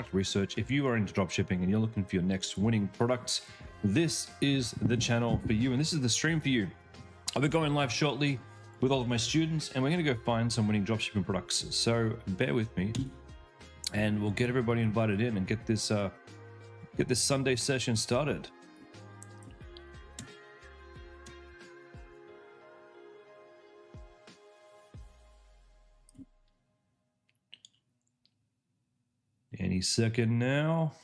product research. If you are into dropshipping and you're looking for your next winning product, this is the channel for you, and this is the stream for you. I'll be going live shortly with all of my students, and we're going to go find some winning dropshipping products. So bear with me, and we'll get everybody invited in and get this Sunday session started. Any second now.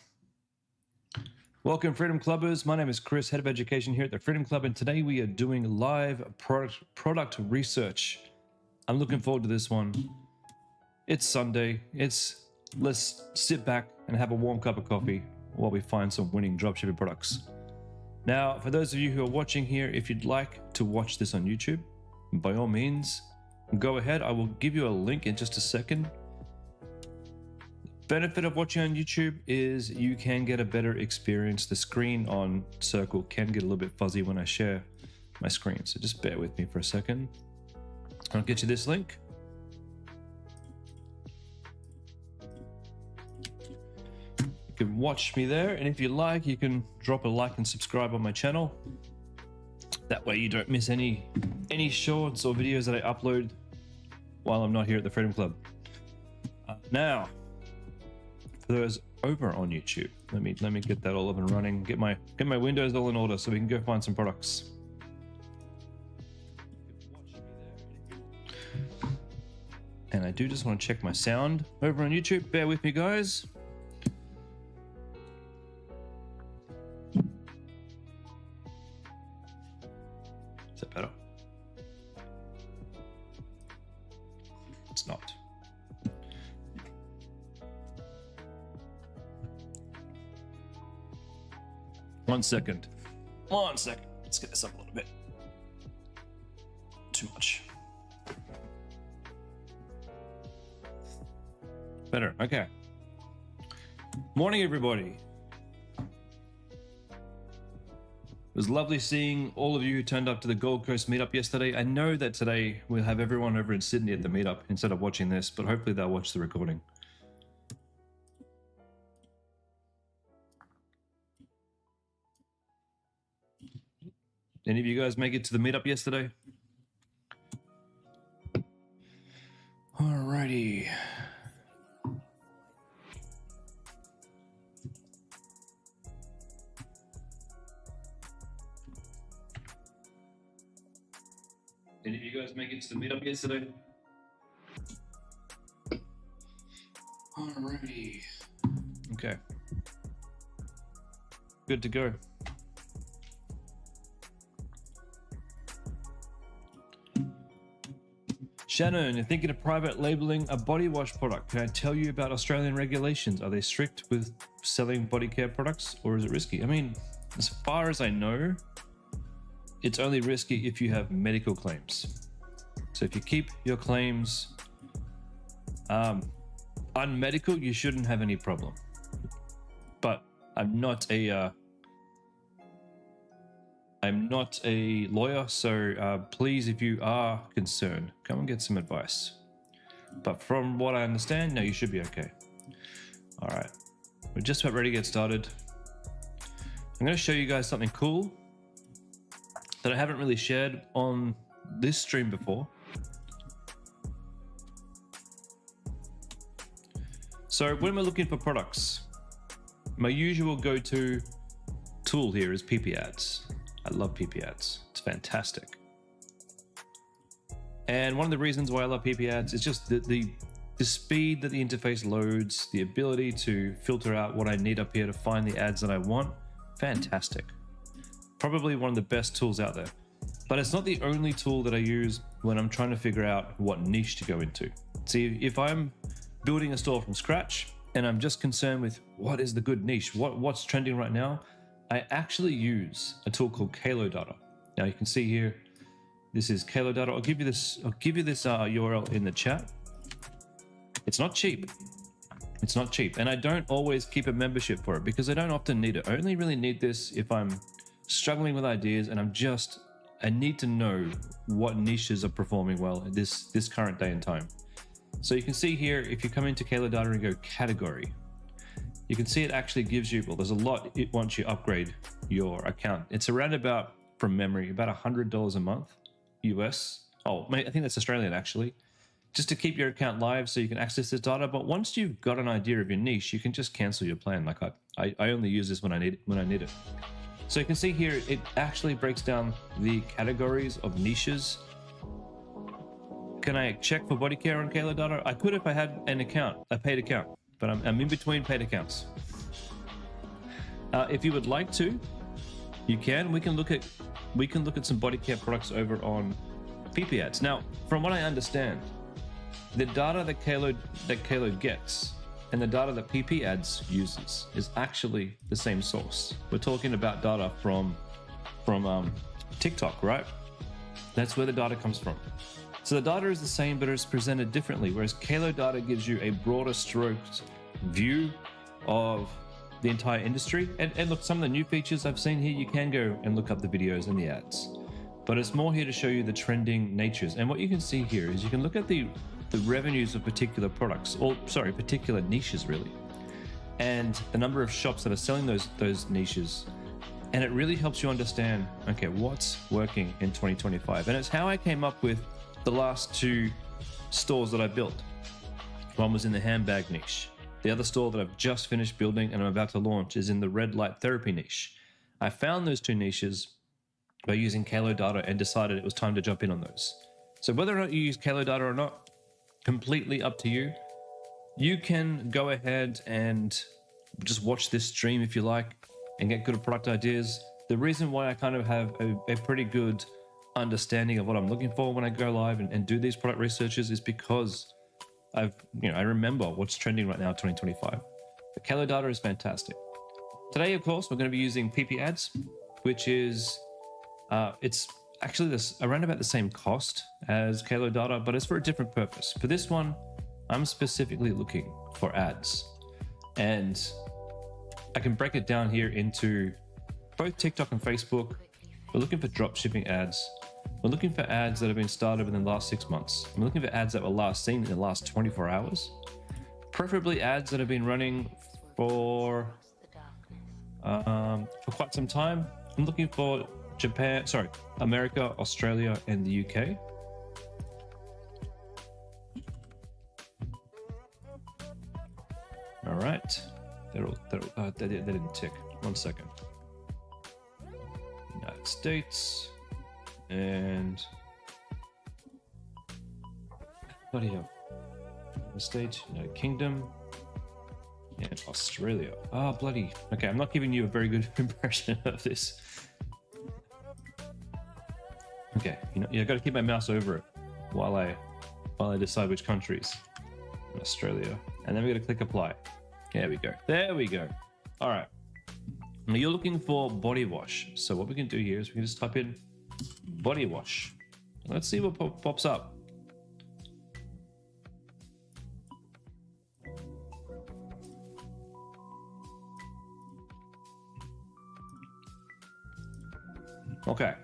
Welcome, Freedom Clubbers. My name is Chris, Head of Education here at the Freedom Club, and today we are doing live product research. I'm looking forward to this one. It's Sunday. Let's sit back and have a warm cup of coffee while we find some winning dropshipping products. Now, for those of you who are watching here, if you'd like to watch this on YouTube, by all means, go ahead. I will give you a link in just a second. Benefit of watching on YouTube is you can get a better experience. The screen on Circle can get a little bit fuzzy when I share my screen, so just bear with me for a second. I'll get you this link. You can watch me there, and if you like, you can drop a like and subscribe on my channel. That way you don't miss any shorts or videos that I upload while I'm not here at the Freedom Club. Now, for those over on YouTube, let me get that all up and running, get my windows all in order so we can go find some products. And I do just want to check my sound over on YouTube. Bear with me, guys. Is that better? It's not. One second. Let's get this up a little bit. Too much. Better. Okay. Morning, everybody. It was lovely seeing all of you who turned up to the Gold Coast meetup yesterday. I know that today we'll have everyone over in Sydney at the meetup instead of watching this, but hopefully they'll watch the recording. Any of you guys make it to the meetup yesterday? Alrighty. Any of you guys make it to the meetup yesterday? Alrighty. Okay. Good to go. Shannon, you're thinking of private labeling a body wash product. Can I tell you about Australian regulations? Are they strict with selling body care products, or is it risky? I mean, as far as I know, it's only risky if you have medical claims. So if you keep your claims unmedical, you shouldn't have any problem. But I'm not a lawyer, so please, if you are concerned, come and get some advice. But from what I understand, no, you should be okay. All right, we're just about ready to get started. I'm going to show you guys something cool that I haven't really shared on this stream before. So when we're looking for products, my usual go-to tool here is PiPi ads. I love PiPi ads. It's fantastic. And one of the reasons why I love PiPi ads is just the speed that the interface loads, the ability to filter out what I need up here to find the ads that I want. Fantastic. Probably one of the best tools out there. But it's not the only tool that I use when I'm trying to figure out what niche to go into. See, if I'm building a store from scratch and I'm just concerned with what is the good niche, what's trending right now, I actually use a tool called Kalo Data. Now you can see here, this is Kalo Data. I'll give you this URL in the chat. It's not cheap. It's not cheap. And I don't always keep a membership for it because I don't often need it. I only really need this if I'm struggling with ideas and I need to know what niches are performing well at this current day and time. So you can see here, if you come into Kalo Data and go category, you can see it actually gives you, well, there's a lot once you upgrade your account. It's around about, from memory, about $100 a month US. Oh, I think that's Australian actually, just to keep your account live so you can access this data. But once you've got an idea of your niche, you can just cancel your plan. Like I only use this when I need it. So you can see here, it actually breaks down the categories of niches. Can I check for body care on Kalo data? I could if I had an account, a paid account, but I'm in between paid accounts. If you would like to, you can. We can look at some body care products over on PiPi ads. Now, from what I understand, the data that Kalo gets and the data that PiPi ads uses is actually the same source. We're talking about data from TikTok, right? That's where the data comes from. So the data is the same, but it's presented differently, whereas Kalo data gives you a broader stroked view of the entire industry. And look, some of the new features I've seen here, you can go and look up the videos and the ads, but it's more here to show you the trending natures. And what you can see here is you can look at the revenues of particular products, or sorry, particular niches really, and the number of shops that are selling those niches. And it really helps you understand, okay, what's working in 2025. And it's how I came up with the last two stores that I built. One was in the handbag niche. The other store that I've just finished building and I'm about to launch is in the red light therapy niche. I found those two niches by using Kalo data and decided it was time to jump in on those. So whether or not you use Kalo data or not, completely up to you. You can go ahead and just watch this stream if you like and get good product ideas. The reason why I kind of have a pretty good understanding of what I'm looking for when I go live and do these product researches is because I remember what's trending right now in 2025. The Kalo data is fantastic. Today, of course, we're going to be using PiPi ads, which is, it's actually around about the same cost as Kalo data, but it's for a different purpose. For this one, I'm specifically looking for ads, and I can break it down here into both TikTok and Facebook. We're looking for drop shipping ads. We're looking for ads that have been started within the last 6 months. We're looking for ads that were last seen in the last 24 hours. Preferably ads that have been running for quite some time. I'm looking for America, Australia, and the UK. All right, they didn't tick. 1 second. United States and bloody hell, the States, United Kingdom, and Australia. Ah, bloody. Okay, I'm not giving you a very good impression of this. Okay, I got to keep my mouse over it while I decide which countries. Australia, and then we're going to click apply. There we go. There we go. All right. Now you're looking for body wash. So what we can do here is we can just type in body wash. Let's see what pops up. Okay.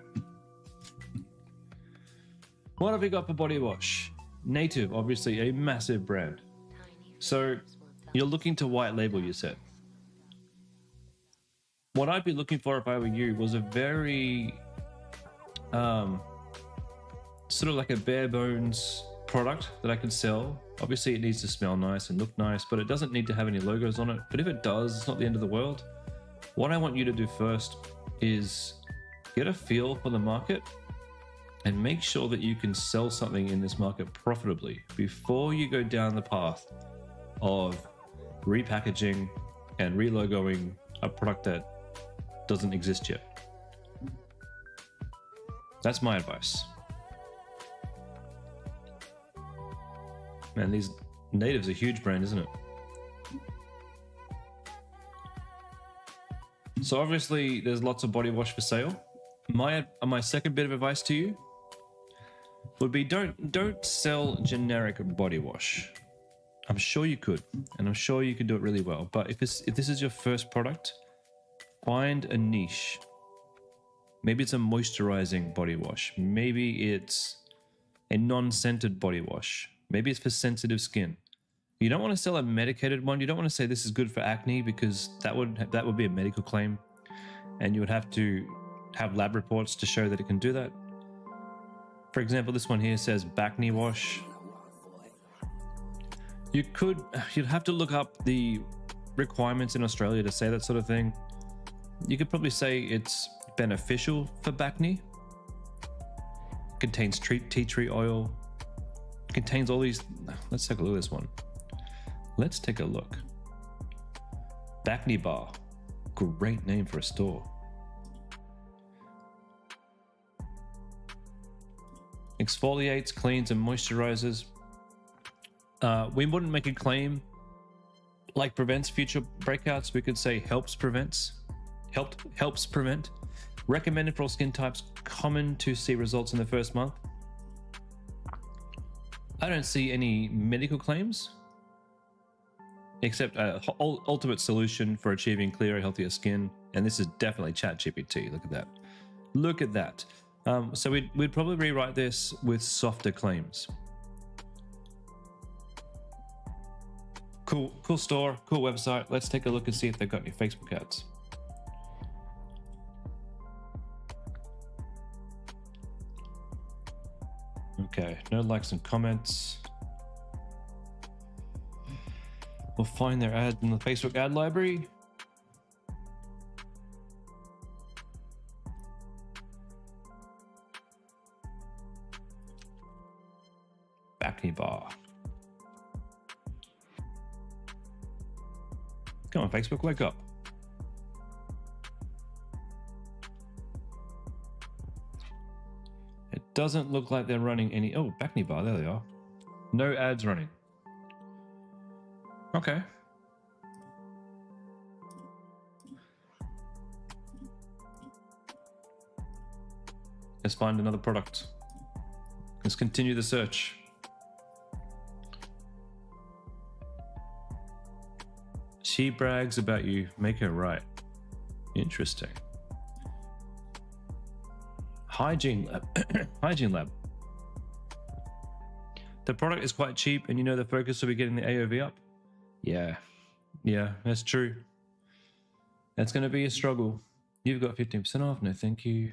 What have we got for body wash? Native, obviously a massive brand. So you're looking to white label, you said. What I'd be looking for if I were you was a very sort of like a bare bones product that I could sell. Obviously it needs to smell nice and look nice, but it doesn't need to have any logos on it. But if it does, it's not the end of the world. What I want you to do first is get a feel for the market and make sure that you can sell something in this market profitably before you go down the path of repackaging and relogoing a product that doesn't exist yet. That's my advice. Man, these Native's a huge brand, isn't it? So obviously there's lots of body wash for sale. My second bit of advice to you would be don't sell generic body wash. I'm sure you could, and I'm sure you could do it really well. But if this is your first product, find a niche. Maybe it's a moisturizing body wash. Maybe it's a non-scented body wash. Maybe it's for sensitive skin. You don't want to sell a medicated one. You don't want to say this is good for acne, because that would be a medical claim, and you would have to have lab reports to show that it can do that. For example, this one here says Bacne wash. You'd have to look up the requirements in Australia to say that sort of thing. You could probably say it's beneficial for Bacne. Contains tea tree oil. Contains all these. Let's take a look at this one. Let's take a look. Bacne Bar. Great name for a store. Exfoliates, cleans, and moisturizes. We wouldn't make a claim like prevents future breakouts. We could say helps prevent. Recommended for all skin types. Common to see results in the first month. I don't see any medical claims, except ultimate solution for achieving clearer, healthier skin. And this is definitely ChatGPT. Look at that. Look at that. So we'd probably rewrite this with softer claims. Cool store, cool website. Let's take a look and see if they've got any Facebook ads. Okay, no likes and comments. We'll find their ad in the Facebook ad library. Bacne Bar. Come on, Facebook, wake up. It doesn't look like they're running any. Oh, Bacne Bar, there they are. No ads running. Okay. Let's find another product. Let's continue the search. She brags about you, make her right. Interesting. Hygiene lab. Hygiene lab. The product is quite cheap, and you know the focus will be getting the AOV up. Yeah, that's true. That's going to be a struggle. You've got 15% off. No, thank you.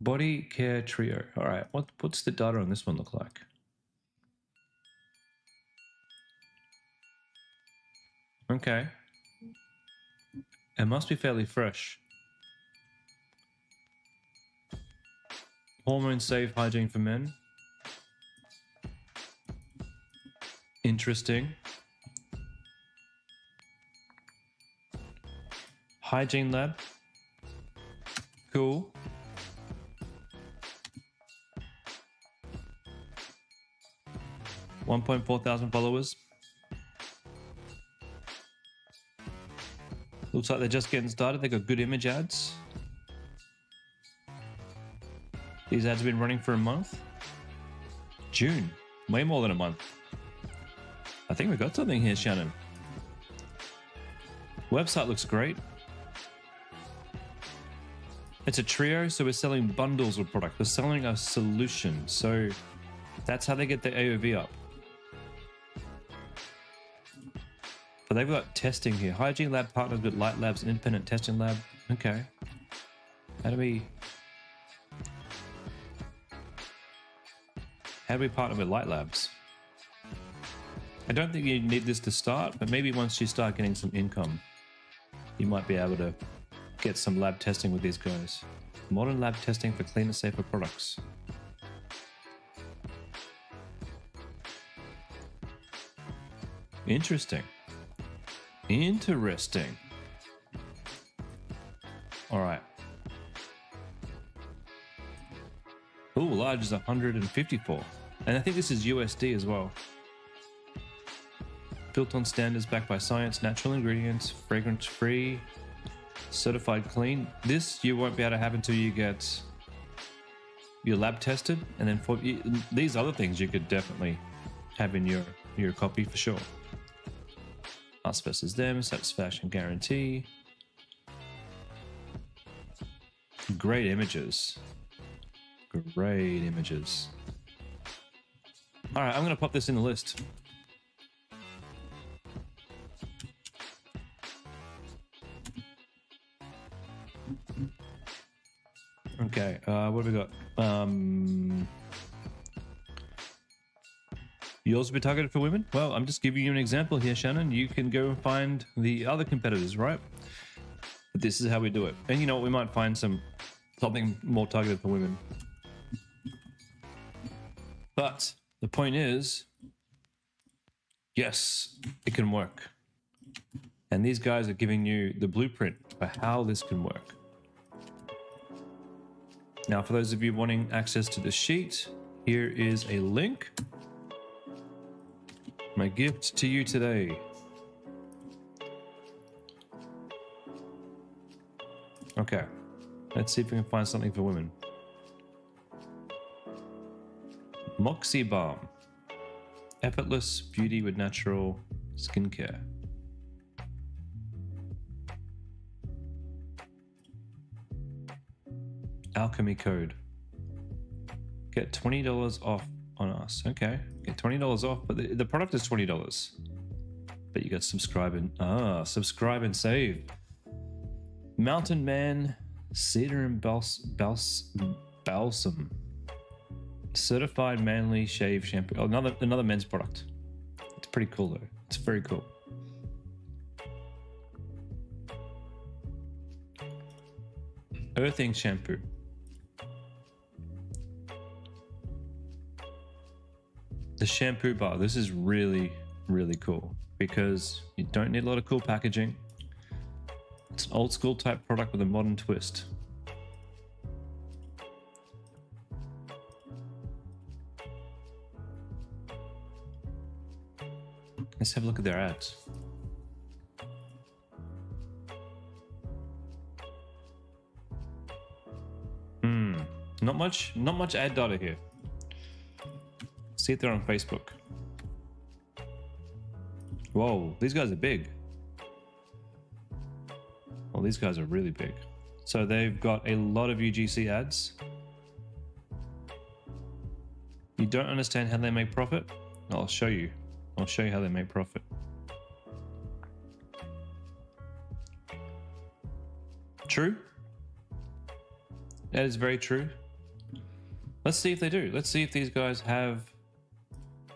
Body Care Trio. All right, what's the data on this one look like? Okay. It must be fairly fresh. Hormone safe hygiene for men. Interesting. Hygiene lab. Cool. $1,400 followers. Looks like they're just getting started. They got good image ads. These ads have been running for a month. June. Way more than a month. I think we got something here, Shannon. Website looks great. It's a trio, so we're selling bundles of product. We're selling a solution. So that's how they get their AOV up. But they've got testing here. Hygiene lab partners with Light Labs, an independent testing lab. Okay. How do we partner with Light Labs? I don't think you need this to start, but maybe once you start getting some income, you might be able to get some lab testing with these guys. Modern lab testing for cleaner, safer products. Interesting. Interesting. All right. Oh, large is 154. And I think this is USD as well. Built on standards, backed by science, natural ingredients, fragrance free, certified clean. This you won't be able to have until you get your lab tested. And then for these other things you could definitely have in your copy for sure. Us versus them, satisfaction guarantee. Great images. Great images. All right, I'm going to pop this in the list. Okay, what have we got? You also be targeted for women? Well, I'm just giving you an example here, Shannon. You can go and find the other competitors, right? But this is how we do it. And you know what? We might find something more targeted for women. But the point is, yes, it can work. And these guys are giving you the blueprint for how this can work. Now, for those of you wanting access to the sheet, here is a link. My gift to you today. Okay, let's see if we can find something for women. Moxie Balm. Effortless beauty with natural skincare. Alchemy code. Get $20 off on us. Okay, get $20 off, but the product is $20. But you got subscribe and save. Mountain Man Cedar and Balsam. Certified manly shave shampoo. Oh, another men's product. It's pretty cool though. It's very cool. Earthing shampoo. The shampoo bar. This is really, really cool because you don't need a lot of cool packaging. It's an old school type product with a modern twist. Let's have a look at their ads. Not much ad data here. See if they're on Facebook. Whoa, these guys are big. Well, these guys are really big. So they've got a lot of UGC ads. You don't understand how they make profit? I'll show you. I'll show you how they make profit. True? That is very true. Let's see if they do. Let's see if these guys have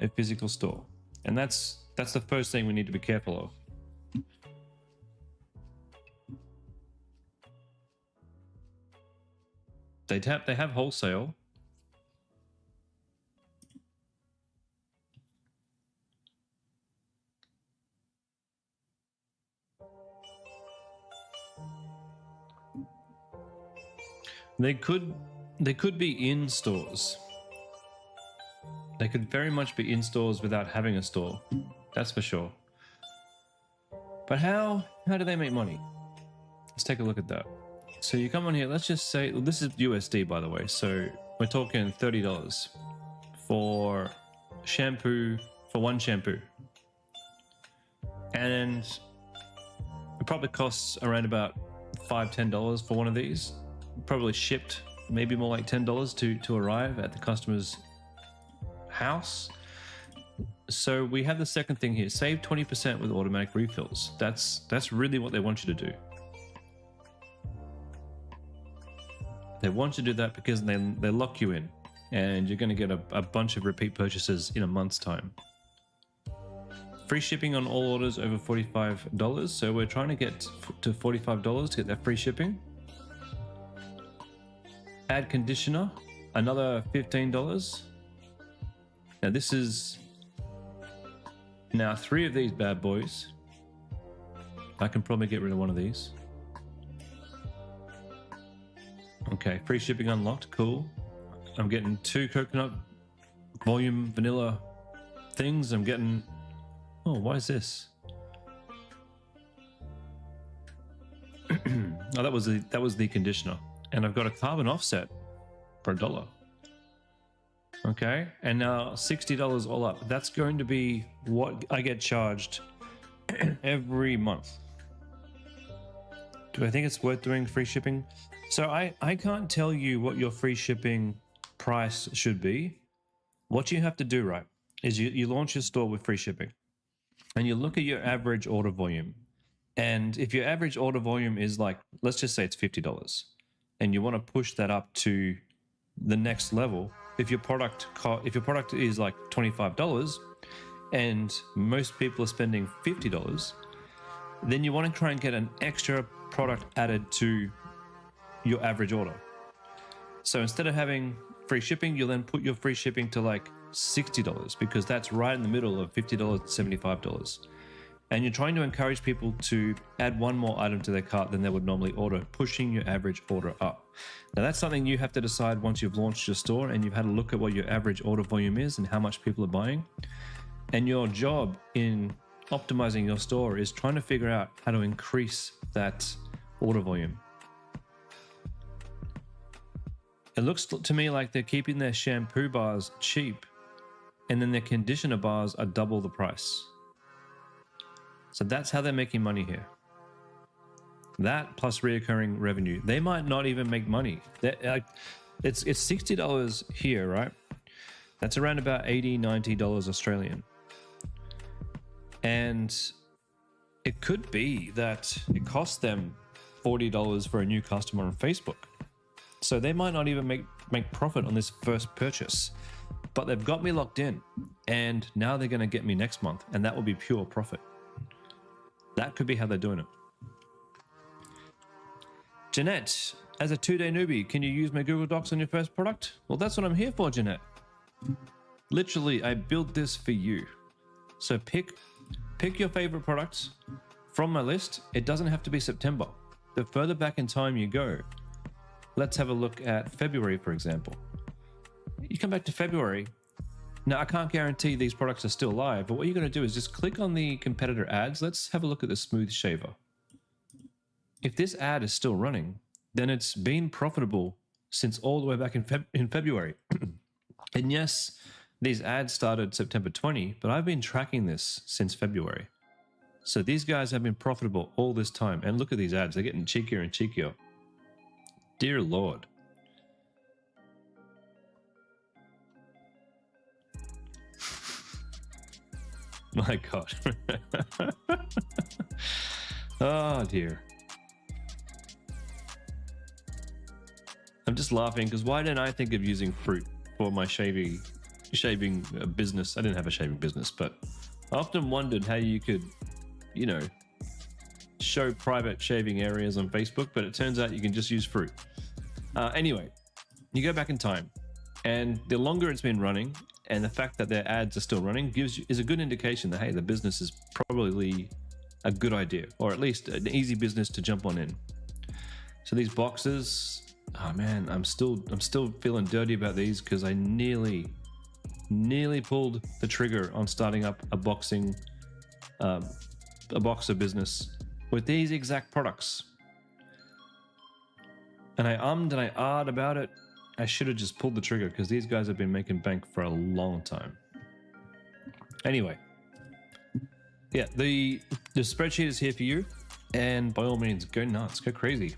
a physical store. And that's the first thing we need to be careful of. They have wholesale. They could be in stores. They could very much be in stores without having a store. That's for sure. But how do they make money? Let's take a look at that. So you come on here, let's just say, well, this is USD by the way, so we're talking $30 for shampoo, for one shampoo. And it probably costs around about $5-10 for one of these. Probably shipped maybe more like $10 to arrive at the customer's house. So we have the second thing here, save 20% with automatic refills. That's really what they want you to do. They want you to do that because they lock you in and you're going to get a bunch of repeat purchases in a month's time. Free shipping on all orders over $45. So we're trying to get to $45 to get that free shipping. Add conditioner, another $15. Now this is now 3 of these bad boys. I can probably get rid of one of these. Okay, free shipping unlocked, cool. I'm getting 2 coconut volume vanilla things. I'm getting, oh, why is this? Oh, that was the conditioner. And I've got a carbon offset for $1. Okay, and now $60 all up. That's going to be what I get charged every month. Do I think it's worth doing free shipping? So I can't tell you what your free shipping price should be. What you have to do, right, is you launch your store with free shipping and you look at your average order volume. And if your average order volume is like, let's just say it's $50. and you want to push that up to the next level, if your product is like $25 and most people are spending $50, then you want to try and get an extra product added to your average order. So instead of having free shipping, you'll then put your free shipping to like $60 because that's right in the middle of $50 and $75. And you're trying to encourage people to add one more item to their cart than they would normally order, pushing your average order up. Now that's something you have to decide once you've launched your store and you've had a look at what your average order volume is and how much people are buying. And your job in optimizing your store is trying to figure out how to increase that order volume. It looks to me like they're keeping their shampoo bars cheap and then their conditioner bars are double the price. So that's how they're making money here. That plus reoccurring revenue. They might not even make money. It's $60 here, right? That's around about $80, $90 Australian. And it could be that it costs them $40 for a new customer on Facebook. So they might not even make profit on this first purchase, but they've got me locked in and now they're going to get me next month and that will be pure profit. That could be how they're doing it. Jeanette, as a 2-day newbie, can you use my Google Docs on your first product? Well, that's what I'm here for, Jeanette. Literally, I built this for you. So pick your favorite products from my list. It doesn't have to be September. The further back in time you go, let's have a look at February, for example. You come back to February. Now, I can't guarantee these products are still live, but what you're going to do is just click on the competitor ads. Let's have a look at the smooth shaver. If this ad is still running, then it's been profitable since all the way back in February. And yes, these ads started September 20, but I've been tracking this since February. So these guys have been profitable all this time. And look at these ads. They're getting cheekier and cheekier. Dear Lord. My God. Oh dear. I'm just laughing because why didn't I think of using fruit for my shaving business? I didn't have a shaving business, but I often wondered how you could, show private shaving areas on Facebook, but it turns out you can just use fruit. Anyway, you go back in time and the longer it's been running, and the fact that their ads are still running is a good indication that, hey, the business is probably a good idea, or at least an easy business to jump on in. So these boxes, oh man, I'm still feeling dirty about these because I nearly pulled the trigger on starting up a boxer business with these exact products. And I ummed and I ahed about it. I should have just pulled the trigger because these guys have been making bank for a long time. Anyway, yeah, the spreadsheet is here for you, and by all means, go nuts, go crazy.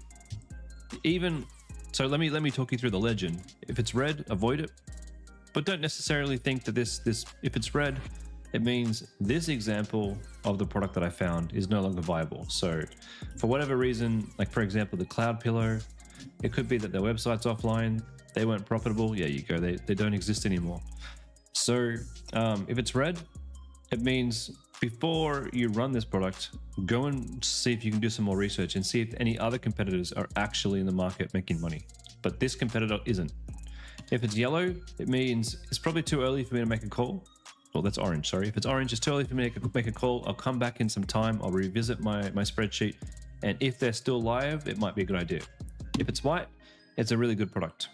So let me talk you through the legend. If it's red, avoid it, but don't necessarily think that this if it's red, it means this example of the product that I found is no longer viable. So for whatever reason, like for example, the cloud pillow, it could be that their website's offline. They weren't profitable. Yeah, you go. They don't exist anymore. So if it's red, it means before you run this product, go and see if you can do some more research and see if any other competitors are actually in the market making money. But this competitor isn't. If it's yellow, it means it's probably too early for me to make a call. Well, that's orange, sorry. If it's orange, it's too early for me to make a call. I'll come back in some time. I'll revisit my spreadsheet. And if they're still live, it might be a good idea. If it's white, it's a really good product.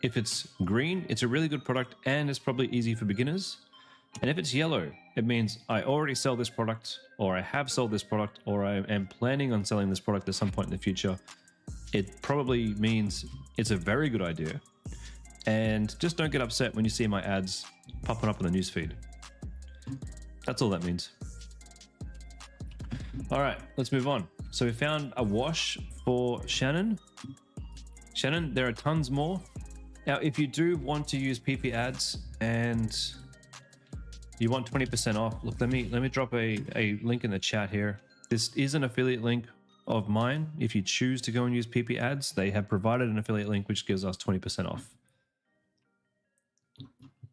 If it's green, it's a really good product and it's probably easy for beginners. And if it's yellow, it means I already sell this product, or I have sold this product, or I am planning on selling this product at some point in the future. It probably means it's a very good idea. And just don't get upset when you see my ads popping up on the newsfeed. That's all that means. All right, let's move on. So we found a wash for Shannon. Shannon, there are tons more. Now, if you do want to use PiPi ads and you want 20% off, look, let me drop a link in the chat here. This is an affiliate link. of mine, if you choose to go and use PiPi ads, they have provided an affiliate link which gives us 20% off.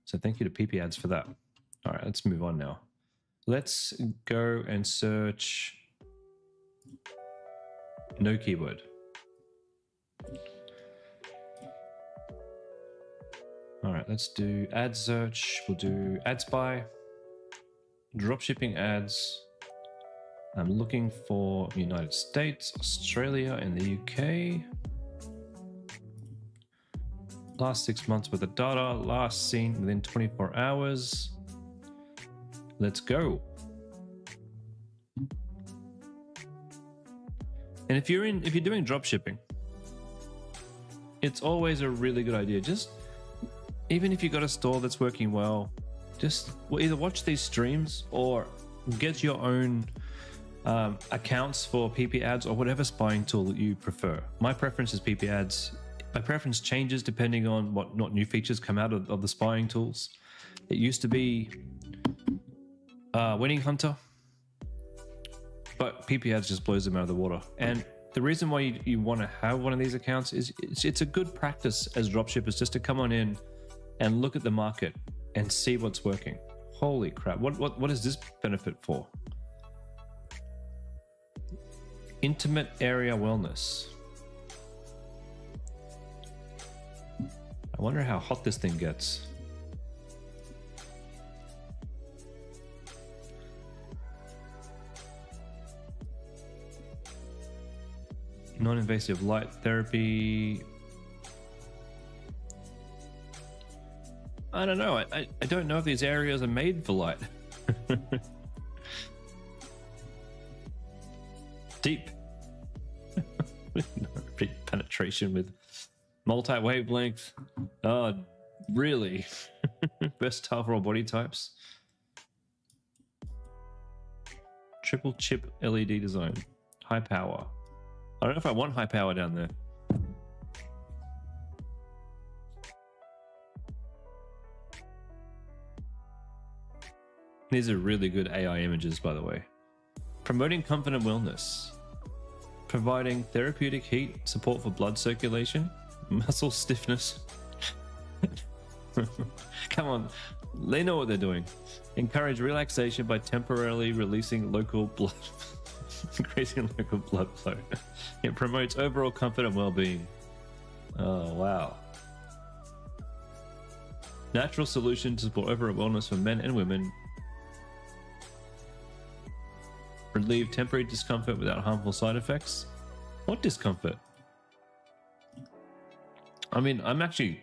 So thank you to PiPi ads for that. All right, let's move on now. Let's go and search no keyword. All right, let's do ad search. We'll do ad spy, dropshipping ads. I'm looking for United States, Australia, and the UK. Last 6 months worth of data, last seen within 24 hours. Let's go. And if you're doing drop shipping, it's always a really good idea. Just even if you got a store that's working well, just either watch these streams or get your own accounts for PiPi ads or whatever spying tool that you prefer. My preference is PiPi ads. My preference changes depending on what new features come out of the spying tools. It used to be Winning Hunter, but PiPi ads just blows them out of the water. And the reason why you want to have one of these accounts is it's a good practice as dropshippers just to come on in and look at the market and see what's working. Holy crap! What is this benefit for? Intimate area wellness. I wonder how hot this thing gets. Non-invasive light therapy. I don't know. I don't know if these areas are made for light. Deep. Penetration with multi-wavelength. Oh, really? Versatile for all body types. Triple chip LED design. High power. I don't know if I want high power down there. These are really good AI images, by the way. Promoting comfort and wellness. Providing therapeutic heat, support for blood circulation, muscle stiffness. Come on, they know what they're doing. Encourage relaxation by temporarily releasing local blood, increasing local blood flow. It promotes overall comfort and well-being. Oh, wow. Natural solution to support overall wellness for men and women. Relieve temporary discomfort without harmful side effects. What discomfort? I mean, I'm actually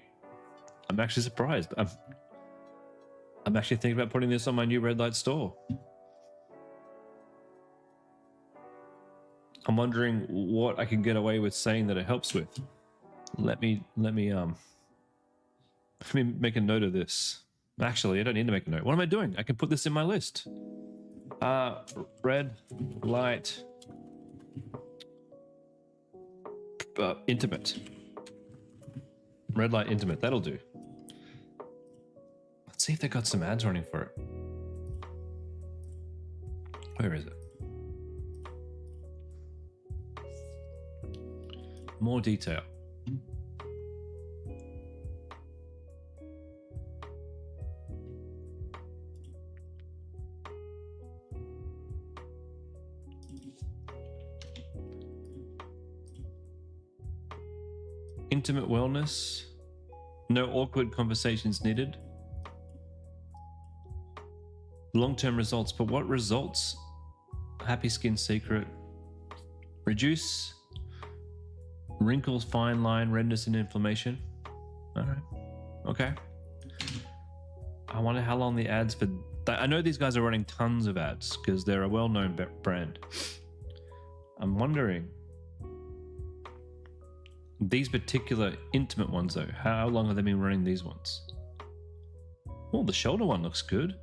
surprised. I'm actually thinking about putting this on my new red light store. I'm wondering what I can get away with saying that it helps with. Let me make a note of this. Actually, I don't need to make a note. What am I doing? I can put this in my list. Red light intimate. Red light intimate. That'll do. Let's see if they got some ads running for it. Where is it? More detail. Intimate wellness. No awkward conversations needed. Long-term results. But what results? Happy skin secret. Reduce wrinkles, fine line, redness, and inflammation. All right. Okay. I wonder how long the ads for... I know these guys are running tons of ads because they're a well-known brand. I'm wondering... These particular intimate ones, though, how long have they been running these ones? Oh, the shoulder one looks good.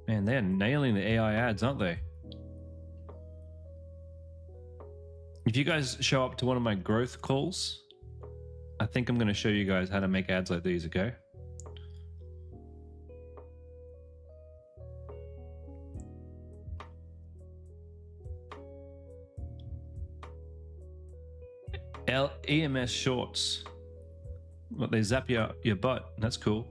Man, they're nailing the AI ads, aren't they? If you guys show up to one of my growth calls, I think I'm going to show you guys how to make ads like these, okay? EMS shorts. What, they zap your butt. That's cool.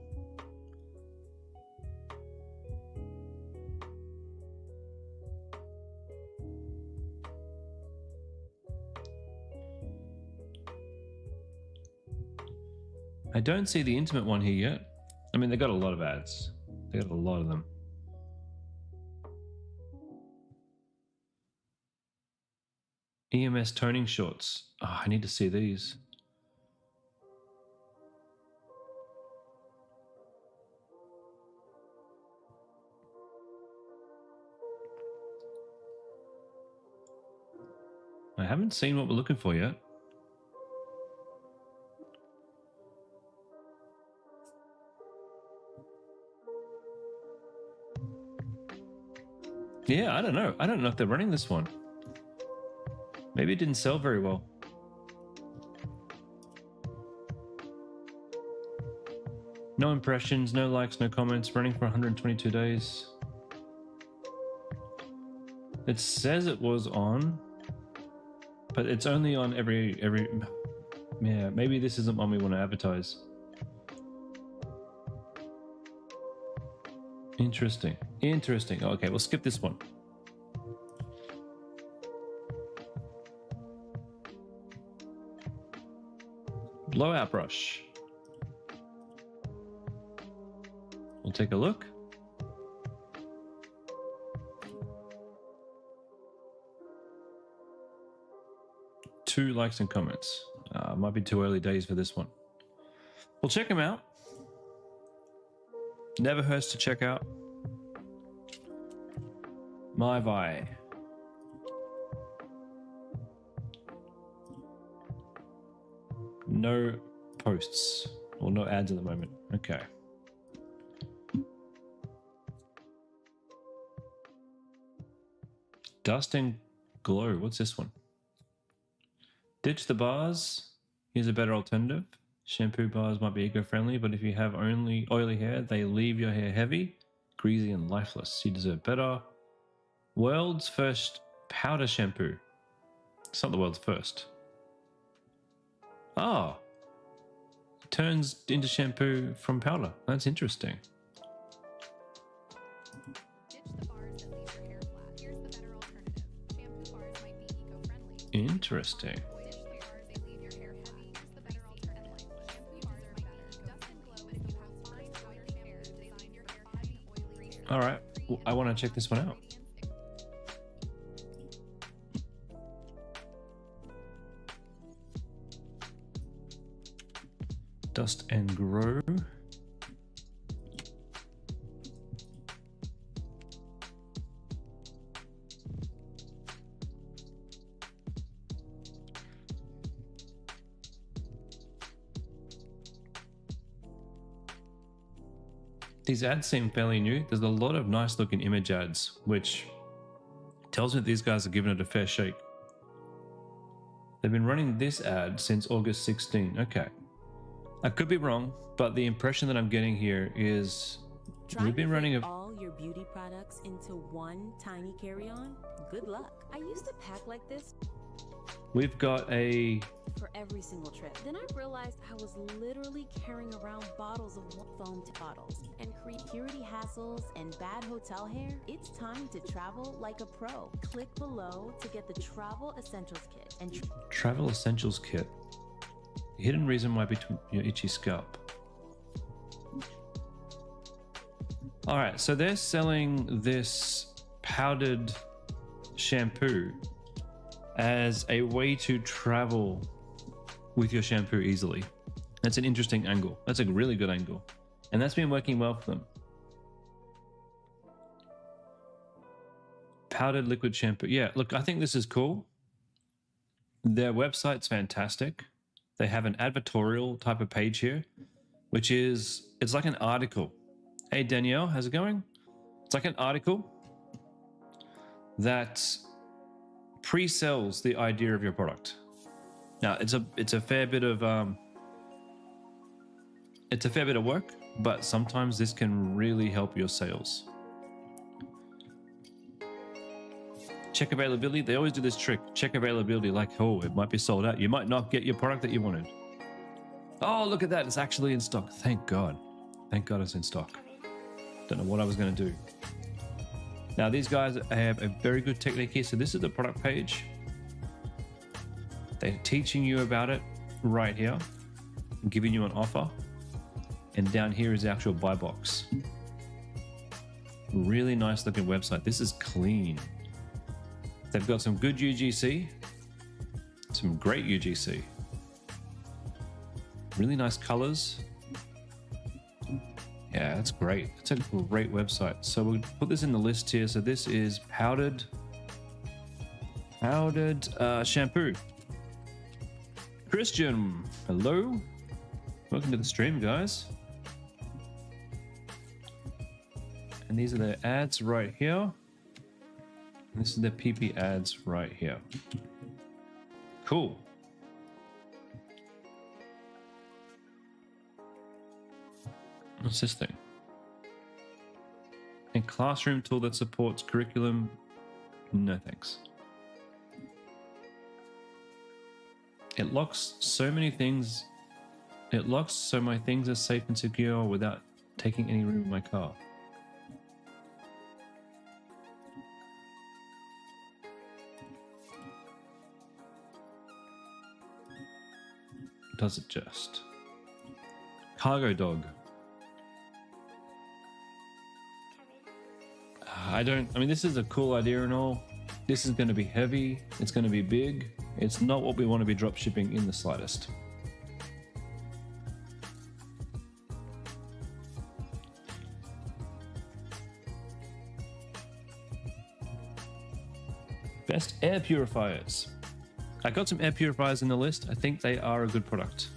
I don't see the intimate one here yet. I mean, they got a lot of ads. They got a lot of them. EMS toning shorts. Oh, I need to see these. I haven't seen what we're looking for yet. Yeah, I don't know. I don't know if they're running this one. Maybe it didn't sell very well. No impressions, no likes, no comments, running for 122 days. It says it was on, but it's only on every, yeah, maybe this isn't one we want to advertise. Interesting. Interesting. Oh, okay, we'll skip this one. Blowout brush. We'll take a look. Two likes and comments. Might be too early days for this one. We'll check them out. Never hurts to check out. PiPi. No posts or no ads at the moment. Okay. Dust and glow. What's this one? Ditch the bars. Here's a better alternative. Shampoo bars might be eco-friendly, but if you have only oily hair, they leave your hair heavy, greasy, and lifeless. You deserve better. World's first powder shampoo. It's not the world's first. Oh. It turns into shampoo from powder. That's interesting. Interesting. All right, I want to check this one out. Dust and grow. These ads seem fairly new. There's a lot of nice looking image ads, which tells me that these guys are giving it a fair shake. They've been running this ad since August 16. Okay. I could be wrong, but the impression that I'm getting here is we've been running all your beauty products into one tiny carry-on. Good luck. I used to pack like this. We've got a for every single trip. Then I realized I was literally carrying around bottles of foam bottles and create purity hassles and bad hotel hair. It's time to travel like a pro. Click below to get the Travel Essentials Kit and Travel Essentials Kit. Hidden reason why between your itchy scalp. All right, so they're selling this powdered shampoo as a way to travel with your shampoo easily. That's an interesting angle. That's a really good angle. And that's been working well for them. Powdered liquid shampoo. Yeah, look, I think this is cool. Their website's fantastic. They have an advertorial type of page here, which is, it's like an article. Hey, Danielle, how's it going? It's like an article that pre-sells the idea of your product. Now, it's a fair bit of work, but sometimes this can really help your sales. Check availability. They always do this trick. Check availability like, oh, it might be sold out. You might not get your product that you wanted. Oh, look at that. It's actually in stock. Thank God. Thank God it's in stock. Don't know what I was going to do. Now, these guys have a very good technique here. So this is the product page. They're teaching you about it right here, giving you an offer. And down here is the actual buy box. Really nice looking website. This is clean. They've got some good UGC, some great UGC. Really nice colors. Yeah, that's great. It's a great website. So we'll put this in the list here. So this is powdered shampoo. Christian, hello. Welcome to the stream, guys. And these are the ads right here. And this is the PiPi ads right here. Cool. What's this thing? A classroom tool that supports curriculum. No thanks. It locks so many things. It locks so my things are safe and secure without taking any room in my car. Does it just? Cargo dog. I mean, this is a cool idea and all. This is going to be heavy. It's going to be big. It's not what we want to be drop shipping in the slightest. Best air purifiers. I got some air purifiers in the list. I think they are a good product.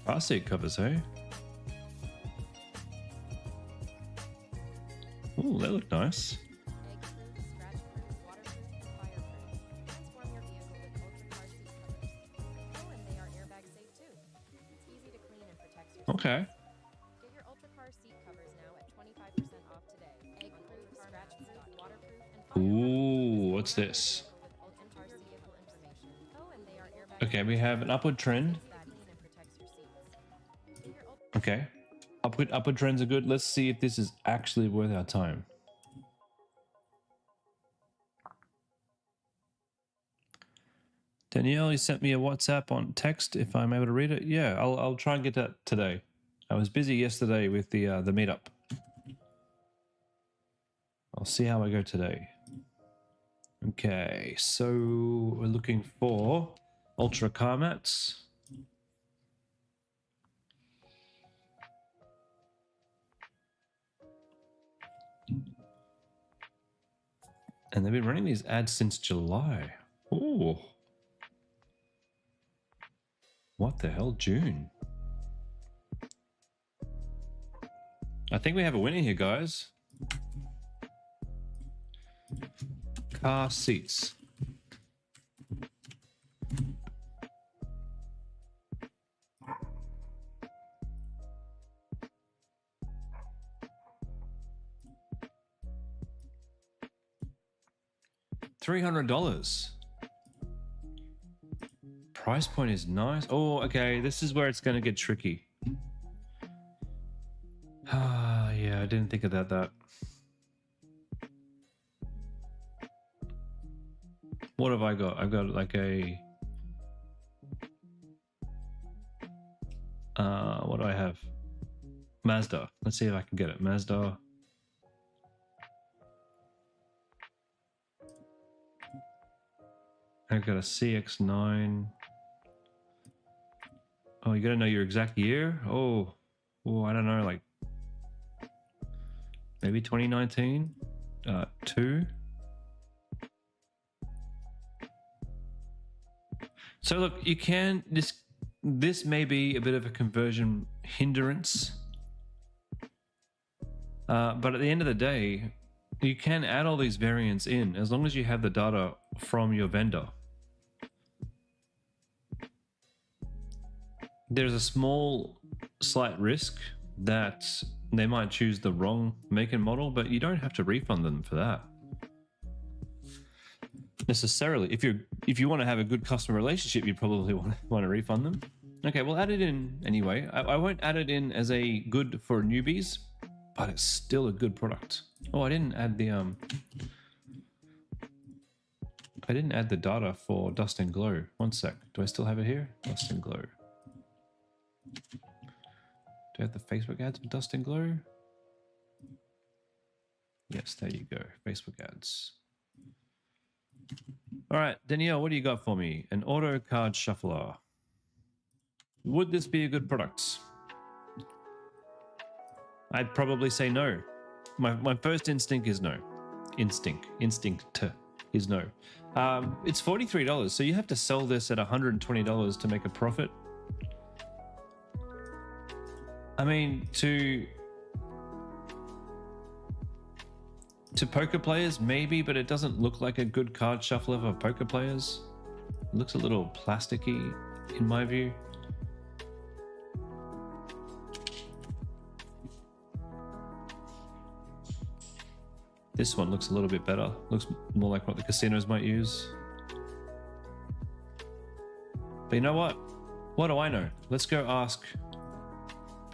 Car seat covers, hey? Ooh, they look nice. Okay. Get your Ultra Car seat covers now at 25% off today. Egg-proof, scratch-proof, waterproof, and Ooh, what's this? Okay, we have an upward trend. Okay. Upward trends are good. Let's see if this is actually worth our time. Danielle, you sent me a WhatsApp on text if I'm able to read it. Yeah, I'll try and get that today. I was busy yesterday with the meetup. I'll see how I go today. Okay, so we're looking for Ultra car mats. And they've been running these ads since July. Ooh. What the hell, June? I think we have a winner here, guys. Car seats. $300. Price point is nice. Oh, okay. This is where it's going to get tricky. Ah, yeah, I didn't think about that. What have I got? I've got like a... what do I have? Mazda. Let's see if I can get it. Mazda. I've got a CX-9. Oh, you gotta know your exact year? Oh, I don't know, like maybe 2019? 2? So look, you can, this may be a bit of a conversion hindrance. But at the end of the day, you can add all these variants in as long as you have the data from your vendor. there's a small, slight risk that they might choose the wrong make and model, but you don't have to refund them for that necessarily. If you want to have a good customer relationship, you probably want to refund them. Okay, we'll add it in anyway. I won't add it in as a good for newbies, but it's still a good product. Oh, I didn't add the data for Dust and Glow. One sec. Do I still have it here? Dust and Glow. Do I have the Facebook ads for Dust and Glow? Yes, there you go. Facebook ads. All right, Danielle, what do you got for me? An auto card shuffler. Would this be a good product? I'd probably say no. My first instinct is no. Instinct is no. It's $43, so you have to sell this at $120 to make a profit. I mean, to poker players, maybe, but it doesn't look like a good card shuffler for poker players. It looks a little plasticky, in my view. This one looks a little bit better. Looks more like what the casinos might use. But you know what? What do I know? Let's go ask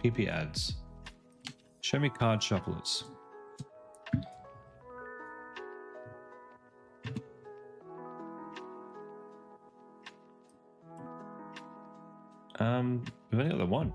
PiPi ads. Show me card shufflers. We've only got the one.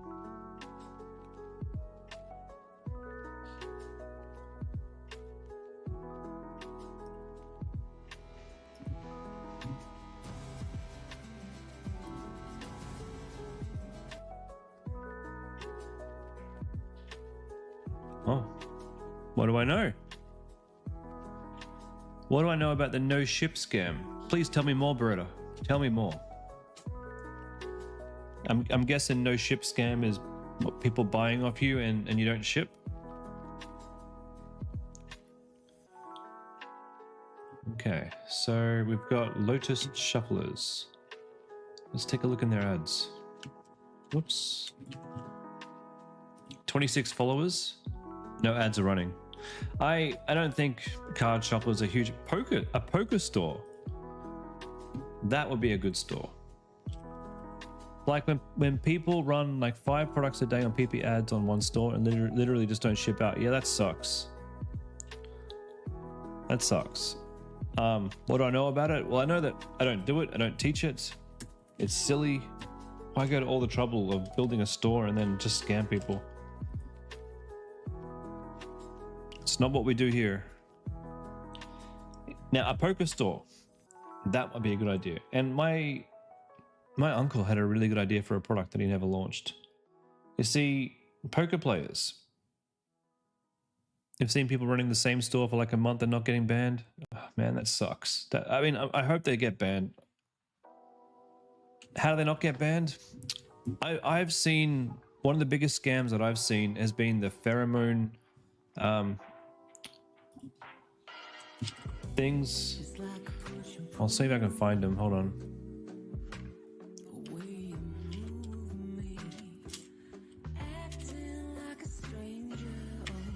Oh, what do I know? What do I know about the no ship scam? Please tell me more, Beretta. Tell me more. I'm guessing no ship scam is what, people buying off you and you don't ship? Okay, so we've got Lotus Shufflers. Let's take a look in their ads. Whoops. 26 followers. No ads are running. I don't think card shufflers are huge. A poker store. That would be a good store. Like when people run like 5 products a day on PiPi ads on one store and literally just don't ship out. Yeah, that sucks. That sucks. What do I know about it? Well, I know that I don't do it. I don't teach it. It's silly. Why go to all the trouble of building a store and then just scam people? It's not what we do here. Now, a poker store, that would be a good idea. And my uncle had a really good idea for a product that he never launched. You see, poker players, I've seen people running the same store for like a month and not getting banned. Oh, man, that sucks. I mean, I hope they get banned. How do they not get banned? I've seen, one of the biggest scams that I've seen has been the pheromone things. I'll see if I can find them. Hold on.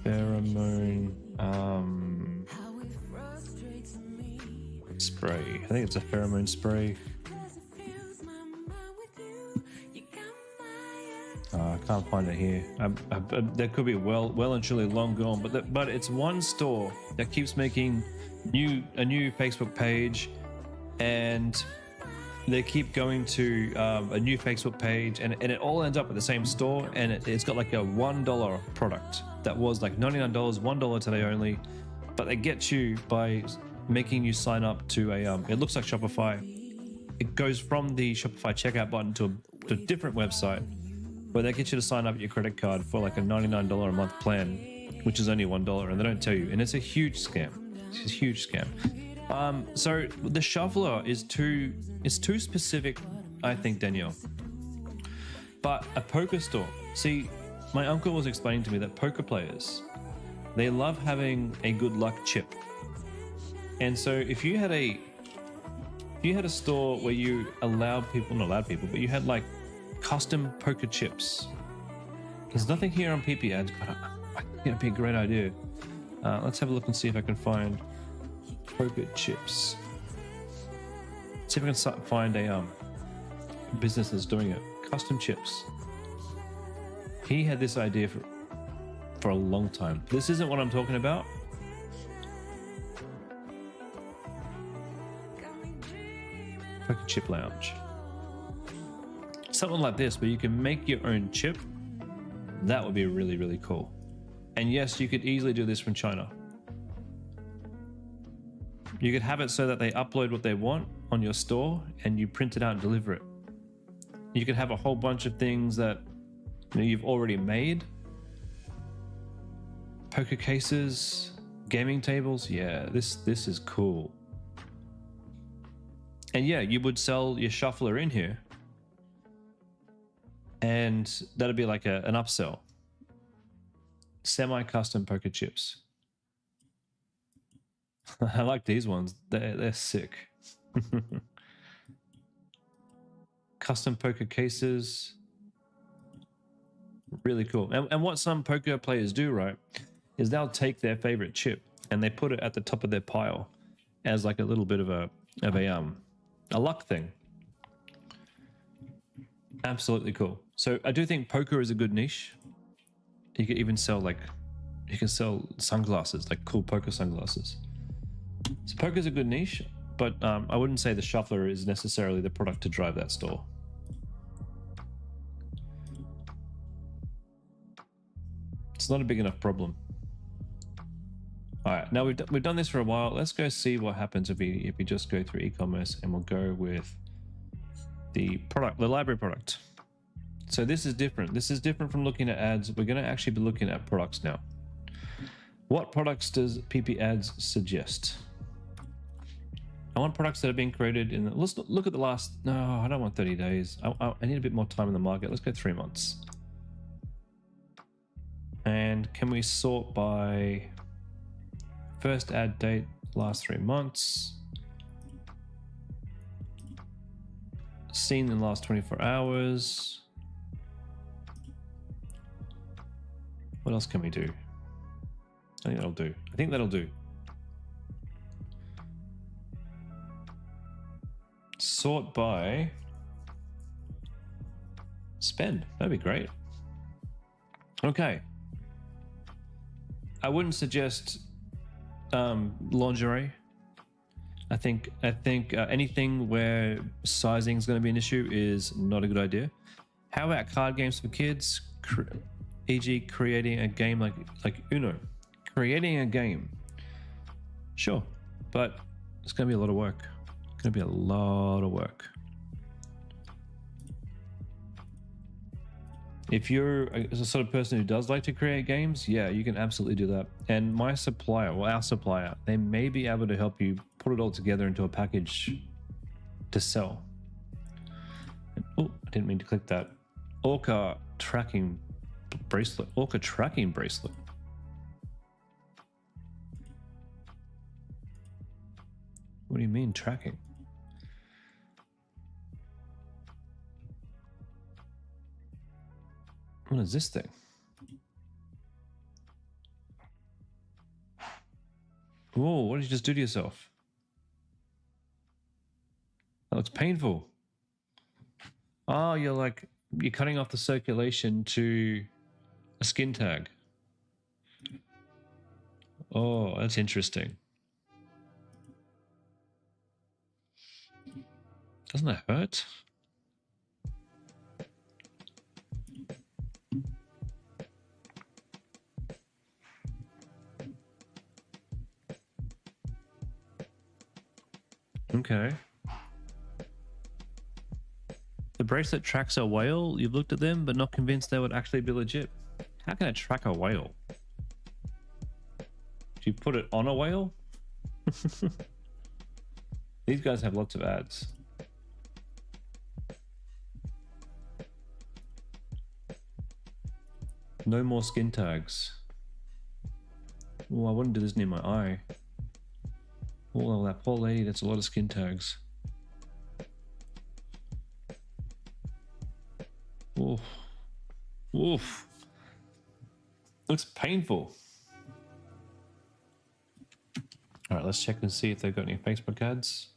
Pheromone spray. I think it's a pheromone spray. I can't find it here. That could be well and truly long gone. But it's one store that keeps making a new Facebook page, and they keep going to a new Facebook page, and it all ends up at the same store, and it's got like a $1 product that was like $99, $1 today only, but they get you by making you sign up to a it looks like Shopify. It goes from the Shopify checkout button to a different website where they get you to sign up your credit card for like a $99 a month plan, which is only $1, and they don't tell you, and it's a huge scam. It's a huge scam. So the shuffler is too specific, I think, Danielle. But a poker store, see, my uncle was explaining to me that poker players, they love having a good luck chip. And so if you had a store where you allowed people, not allowed people, but you had like custom poker chips. There's nothing here on PiPi ads, but I think it'd be a great idea. Let's have a look and see if I can find poker chips. See if I can find a business that's doing it. Custom chips. He had this idea for a long time. This isn't what I'm talking about. Poker chip lounge. Something like this where you can make your own chip. That would be really, really cool. And yes, you could easily do this from China. You could have it so that they upload what they want on your store and you print it out and deliver it. You could have a whole bunch of things that you've already made. Poker cases, gaming tables. Yeah, this is cool. And yeah, you would sell your shuffler in here. And that'd be like an upsell. Semi-custom poker chips. I like these ones. They're sick. Custom poker cases. Really cool. And what some poker players do, right, is they'll take their favorite chip and they put it at the top of their pile as like a little bit of a luck thing. Absolutely cool. So I do think poker is a good niche. You could even sell you can sell sunglasses, like cool poker sunglasses. So poker is a good niche, but I wouldn't say the shuffler is necessarily the product to drive that store. It's not a big enough problem. All right, now we've done this for a while. Let's go see what happens if we just go through e-commerce, and we'll go with the library product. So this is different. This is different from looking at ads. We're going to actually be looking at products now. What products does PiPi ads suggest? I want products that have been created in let's look at the last, no, I don't want 30 days. I need a bit more time in the market. Let's go 3 months. And can we sort by first ad date, last 3 months, seen in the last 24 hours? What else can we do? I think that'll do. I think that'll do. Sort by spend. That'd be great. Okay. I wouldn't suggest lingerie. I think anything where sizing is going to be an issue is not a good idea. How about card games for kids? E.g., creating a game like Uno. Creating a game. Sure, but it's going to be a lot of work. It's going to be a lot of work. If you're a sort of person who does like to create games, yeah, you can absolutely do that. And my supplier, well, our supplier, they may be able to help you put it all together into a package to sell. Oh, I didn't mean to click that. Orca tracking bracelet. Orca tracking bracelet. What do you mean tracking? What is this thing? Whoa, what did you just do to yourself? That looks painful. Oh, you're cutting off the circulation to a skin tag. Oh, that's interesting. Doesn't that hurt? Okay. The bracelet tracks a whale. You've looked at them, but not convinced they would actually be legit. How can it track a whale? Do you put it on a whale? These guys have lots of ads. No more skin tags. Oh, I wouldn't do this near my eye. Oh, that poor lady, that's a lot of skin tags. Oof. Oof. Looks painful. All right, let's check and see if they've got any Facebook ads.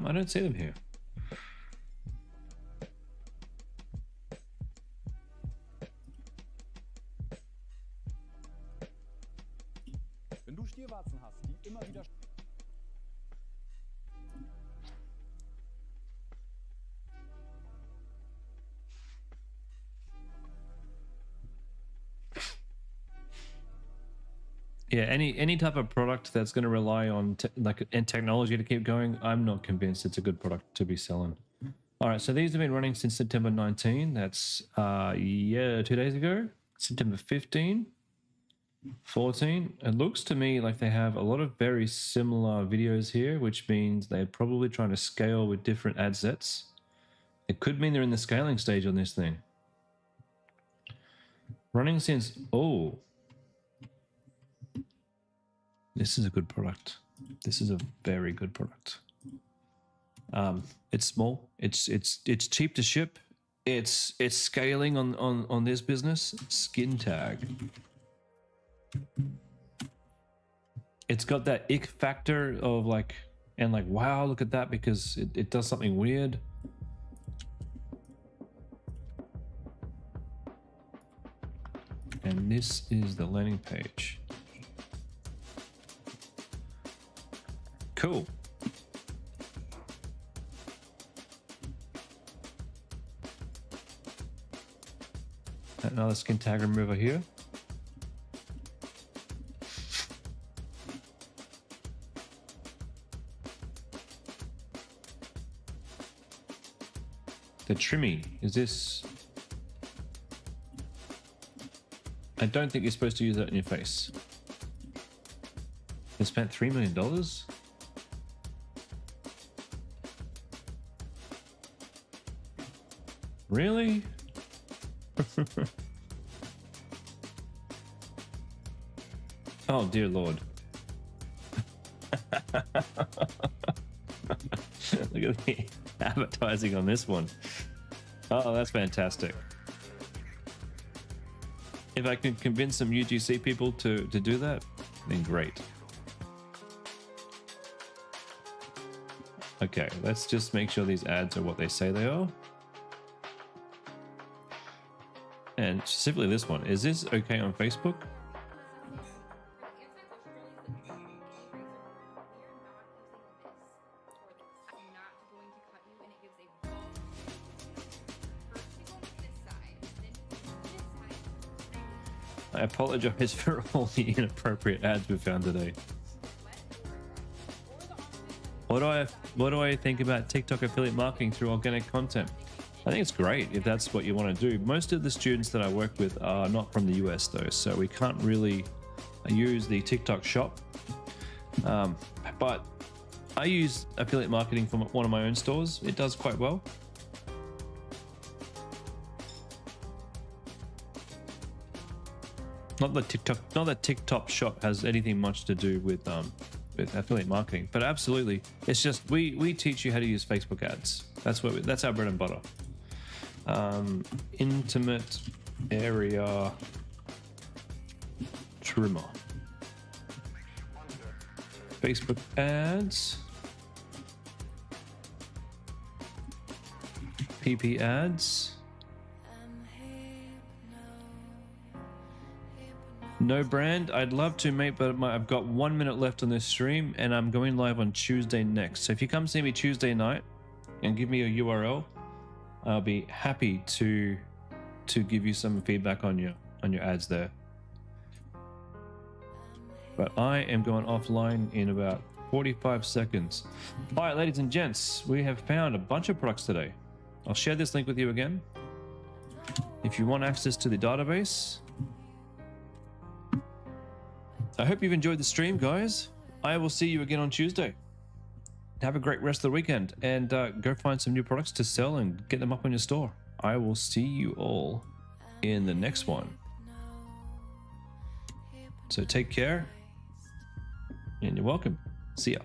I don't see them here. Wenn du Stierwarzen hast, die immer wieder Yeah, any type of product that's going to rely on and technology to keep going, I'm not convinced it's a good product to be selling. All right, so these have been running since September 19. That's 2 days ago. September 15, 14. It looks to me like they have a lot of very similar videos here, which means they're probably trying to scale with different ad sets. It could mean they're in the scaling stage on this thing. Running since, oh, this is a good product. This is a very good product. It's small. It's cheap to ship. It's scaling on this business. Skin tag. It's got that ick factor of like, and like, wow, look at that, because it does something weird. And this is the landing page. Cool. Another skin tag remover here. The trimmy, is this? I don't think you're supposed to use that in your face. They spent $3 million? Really? Oh dear Lord. Look at the advertising on this one. Oh, that's fantastic. If I can convince some UGC people to do that, then great. Okay, let's just make sure these ads are what they say they are. And specifically this one, is this okay on Facebook? I apologize for all the inappropriate ads we found today. What do I think about TikTok affiliate marketing through organic content? I think it's great if that's what you want to do. Most of the students that I work with are not from the US though, so we can't really use the TikTok shop. But I use affiliate marketing from one of my own stores. It does quite well. Not that TikTok shop has anything much to do with affiliate marketing, but absolutely, it's just we teach you how to use Facebook ads. That's our bread and butter. Intimate area trimmer. Facebook ads. PiPi ads. No brand. I'd love to, mate, but I've got 1 minute left on this stream and I'm going live on Tuesday next. So if you come see me Tuesday night and give me a URL, I'll be happy to give you some feedback on your ads there. But I am going offline in about 45 seconds. All right, ladies and gents, we have found a bunch of products today. I'll share this link with you again. If you want access to the database. I hope you've enjoyed the stream, guys. I will see you again on Tuesday. Have a great rest of the weekend and go find some new products to sell and get them up on your store. I will see you all in the next one. So take care, and you're welcome. See ya.